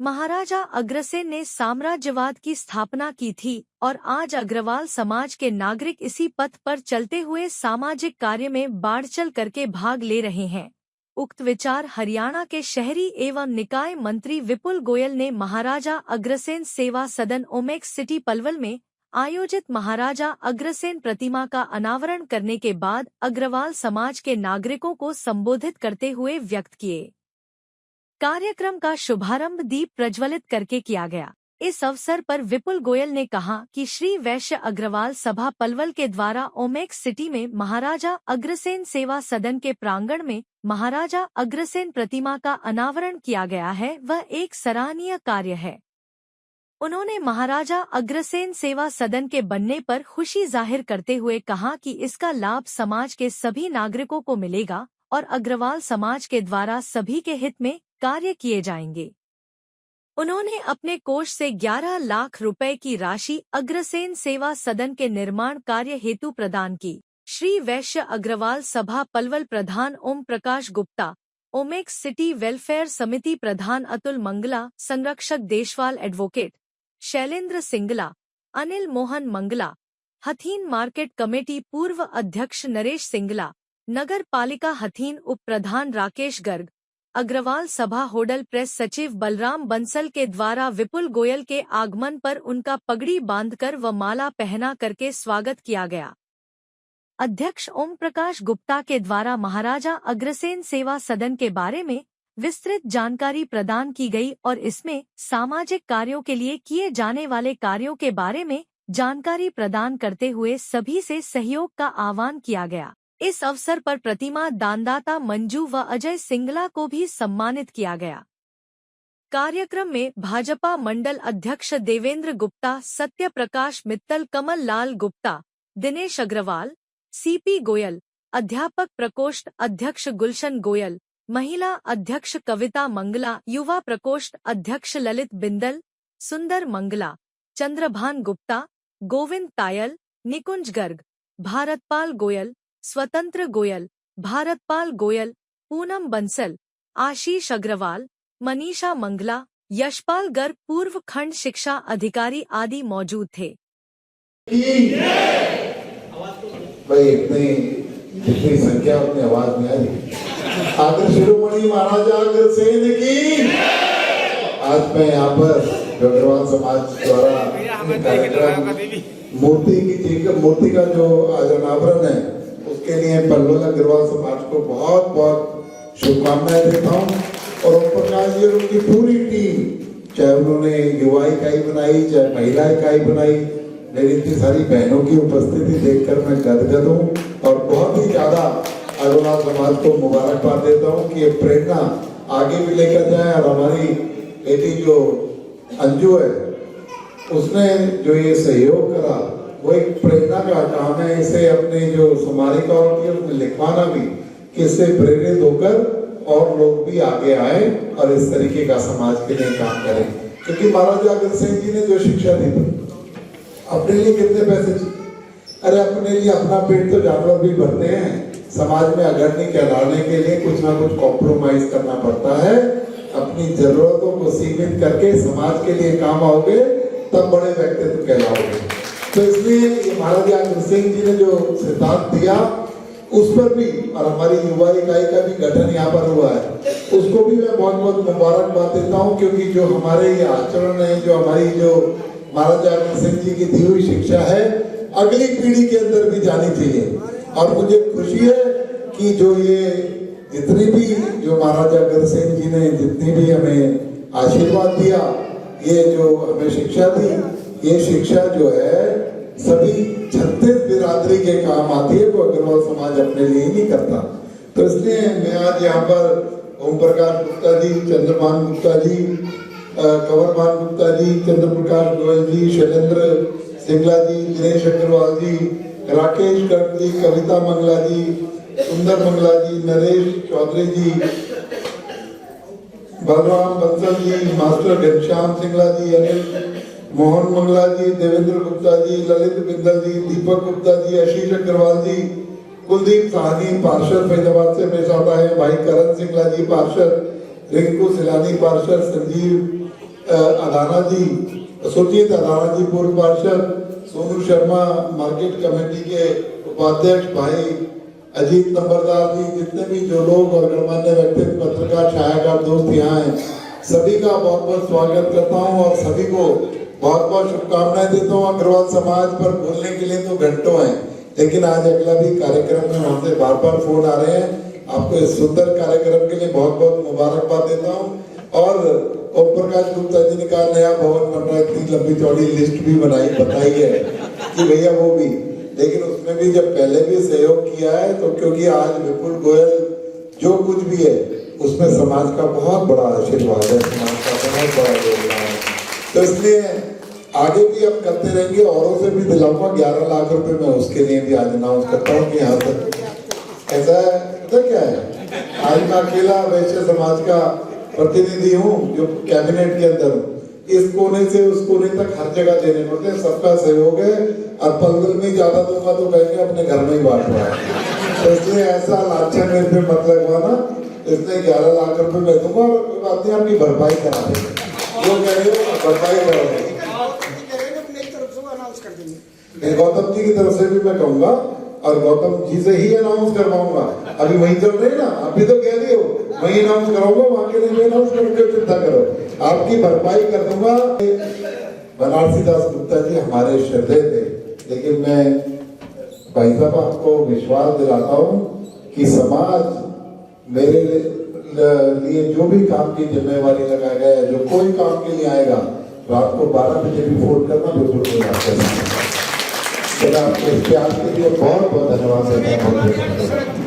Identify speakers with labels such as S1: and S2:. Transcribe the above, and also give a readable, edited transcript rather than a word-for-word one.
S1: महाराजा अग्रसेन ने साम्राज्यवाद की स्थापना की थी और आज अग्रवाल समाज के नागरिक इसी पथ पर चलते हुए सामाजिक कार्य में बढ़ चढ़ करके भाग ले रहे हैं। उक्त विचार हरियाणा के शहरी एवं निकाय मंत्री विपुल गोयल ने महाराजा अग्रसेन सेवा सदन ओमेक्स सिटी पलवल में आयोजित महाराजा अग्रसेन प्रतिमा का अनावरण करने के बाद अग्रवाल समाज के नागरिकों को संबोधित करते हुए व्यक्त किए। कार्यक्रम का शुभारंभ दीप प्रज्वलित करके किया गया। इस अवसर पर विपुल गोयल ने कहा कि श्री वैश्य अग्रवाल सभा पलवल के द्वारा ओमेक्स सिटी में महाराजा अग्रसेन सेवा सदन के प्रांगण में महाराजा अग्रसेन प्रतिमा का अनावरण किया गया है, वह एक सराहनीय कार्य है। उन्होंने महाराजा अग्रसेन सेवा सदन के बनने पर खुशी जाहिर करते हुए कहा कि इसका लाभ समाज के सभी नागरिकों को मिलेगा और अग्रवाल समाज के द्वारा सभी के हित में कार्य किए जाएंगे। उन्होंने अपने कोष से 11 लाख रुपए की राशि अग्रसेन सेवा सदन के निर्माण कार्य हेतु प्रदान की। श्री वैश्य अग्रवाल सभा पलवल प्रधान ओम प्रकाश गुप्ता, ओमेक्स सिटी वेलफेयर समिति प्रधान अतुल मंगला, संरक्षक Deshwal advocate Shailendra Singla, Anil Mohan Mangla, Hathin market committee पूर्व अध्यक्ष नरेश सिंगला, नगर पालिका हथीन उप प्रधान राकेश गर्ग, अग्रवाल सभा होडल प्रेस सचिव बलराम बंसल के द्वारा विपुल गोयल के आगमन पर उनका पगड़ी बांधकर व माला पहना करके स्वागत किया गया। अध्यक्ष ओम प्रकाश गुप्ता के द्वारा महाराजा अग्रसेन सेवा सदन के बारे में विस्तृत जानकारी प्रदान की गई और इसमें सामाजिक कार्यों के लिए किए जाने वाले कार्यों के बारे में जानकारी प्रदान करते हुए सभी से सहयोग का आह्वान किया गया। इस अवसर पर प्रतिमा दानदाता मंजू व अजय सिंगला को भी सम्मानित किया गया। कार्यक्रम में भाजपा मंडल अध्यक्ष देवेंद्र गुप्ता, सत्य प्रकाश मित्तल, कमल लाल गुप्ता, दिनेश अग्रवाल, सीपी गोयल, अध्यापक प्रकोष्ठ अध्यक्ष गुलशन गोयल, महिला अध्यक्ष कविता मंगला, युवा प्रकोष्ठ अध्यक्ष ललित बिंदल, सुंदर मंगला, चंद्रभान गुप्ता, गोविंद तायल, निकुंज गर्ग, भारतपाल गोयल, स्वतंत्र गोयल, भारतपाल गोयल, पूनम बंसल, आशीष अग्रवाल, मनीषा मंगला, यशपाल गर्ग, पूर्व खंड शिक्षा अधिकारी आदि मौजूद थे।
S2: भाई जितनी संख्या उतनी आवाज में आ रही। आदर शिरोमणि महाराजा अग्रसेन की। आज मैं यहाँ पर अग्रवाल समाज द्वारा कार्यक्रम मूर्ति का जो आज अनावरण है उसके लिए पलवल अग्रवाल समाज को बहुत बहुत शुभकामनाएं देता हूँ। और ओम प्रकाश जी और उनकी पूरी टीम, चाहे उन्होंने युवा इकाई बनाई, चाहे महिला इकाई बनाई, मेरी इतनी सारी बहनों की उपस्थिति देखकर मैं गदगद हूँ और बहुत ही ज्यादा अग्रवाल समाज को मुबारकबाद देता हूँ कि ये प्रेरणा आगे भी लेकर जाए। और हमारी बेटी जो अंजू है उसने जो ये सहयोग करा वो एक प्रेरणा का काम है। इसे अपने जो स्मारिका होती है उसमें लिखवाना भी कि इससे प्रेरित होकर और लोग भी आगे आए और इस तरीके का समाज के लिए काम करें। क्योंकि महाराजा अग्रसेन जी ने जो शिक्षा दी थी, अपने लिए कितने पैसे, अरे अपने लिए अपना पेट तो जानवर भी भरते हैं, समाज में अग्रणी कहलाने के लिए कुछ ना कुछ कॉम्प्रोमाइज करना पड़ता है। अपनी जरूरतों को सीमित करके समाज के लिए काम आओगे तब बड़े व्यक्तित्व कहलाओगे। तो इसलिए ये महाराजा अग्रसेन जी ने जो सिद्धांत दिया उस पर भी, और हमारी युवा इकाई का भी गठन यहाँ पर हुआ है, उसको भी मैं बहुत बहुत मुबारकबाद देता हूँ। क्योंकि जो हमारे ये आचरण है, जो हमारी जो महाराजा अग्रसेन जी की दी हुई शिक्षा है, अगली पीढ़ी के अंदर भी जानी चाहिए। और मुझे खुशी है कि जो ये जितनी भी जो महाराजा अग्रसेन जी ने जितनी भी हमें आशीर्वाद दिया, ये जो हमें शिक्षा दी, ये शिक्षा जो है सभी 36 बिरादरी के काम आती है, वो अग्रवाल समाज अपने लिए ही नहीं करता। तो इसलिए मैं आज यहाँ पर ओम प्रकाश गुप्ता जी, चंद्रभान गुप्ता जी, कंवरभान गुप्ता जी, चंद्र प्रकाश गोयल जी, शैलेंद्र सिंगला जी, दिनेश अग्रवाल जी, राकेश गर्ग जी, कविता मंगला जी, सुंदर मंगला जी, नरेश चौधरी जी, बलराम बंसल जी, मास्टर घनश्याम सिंगला जी, अनिल मोहन मंगला जी, देवेंद्र गुप्ता जी, ललित बिंदल जी, दीपक गुप्ता जी, आशीष अग्रवाल जी, कुलदीप साहनी पार्षद फैजाबाद से पेश आता है, भाई करण सिंगला जी पार्षद, रिंकू सिलानी पार्षद, संजीव अदाना जी, सुरजीत अदाना जी पूर्व पार्षद, सोनू शर्मा मार्केट कमेटी के उपाध्यक्ष भाई अजीत नंबरदार जी, जितने भी जो लोग और गणमान्य व्यक्तित्व पत्रकार छायाकार दोस्त यहाँ हैं, सभी का बहुत बहुत स्वागत करता हूँ और सभी को बहुत बहुत शुभकामनाएं देता हूँ। अग्रवाल समाज पर बोलने के लिए तो घंटों हैं, लेकिन आज अगला भी कार्यक्रम में हमसे बार बार फोन आ रहे हैं। आपको इस सुंदर कार्यक्रम के लिए बहुत बहुत मुबारकबाद देता हूँ। और ओम प्रकाश गुप्ता जी ने कहा नया भवन बन रहा है, इतनी लंबी चौड़ी लिस्ट भी बताई है कि भैया वो भी, लेकिन उसमें भी जब पहले भी सहयोग किया है तो क्योंकि आज विपुल गोयल जो कुछ भी है उसमें समाज का बहुत बड़ा आशीर्वाद है, समाज का बहुत बड़ा योगदान है, तो इसलिए आगे भी हम करते रहेंगे। औरों से भी दिलाऊंगा 11 लाख रुपए मैं उसके लिए भी आज अनाउंस करता हूँ कि यहाँ तक ऐसा है। पता क्या है, आज मैं अकेला वैश्य समाज का प्रतिनिधि हूँ जो कैबिनेट के अंदर हूँ। इस कोने से उस कोने तक हर जगह देने पड़ते हैं, सबका सहयोग है। और पलवल में ज्यादा दूंगा तो कहेंगे अपने घर में ही बांट रहा है, तो इसलिए ऐसा लाछा मेरे पे मत लगवाना। इसलिए 11 लाख रुपए मैं दूंगा और कोई बात नहीं, आपकी भरपाई करा देंगे, जो कह रहे हो भरपाई करा देंगे। गौतम जी की तरफ से भी मैं कहूंगा और गौतम जी से ही अनाउंस करवाऊंगा। अभी वहीं चल रहे ना, अभी तो कह रही हो वहीं अनाउंस कराऊंगा, वहां के लिए अनाउंस करूंगा, चिंता करो, आपकी भरपाई कर दूंगा। बनारसी दास गुप्ता जी हमारे श्रद्धेय थे, लेकिन मैं भाई साहब आपको विश्वास दिलाता हूँ कि समाज मेरे लिए जो भी काम की जिम्मेवारी लगाया गया है, जो कोई काम के लिए आएगा रात को 12 बजे भी फोन करना, बिल्कुल कोई बात करना। आपके प्यार के लिए बहुत बहुत धन्यवाद देता हूँ।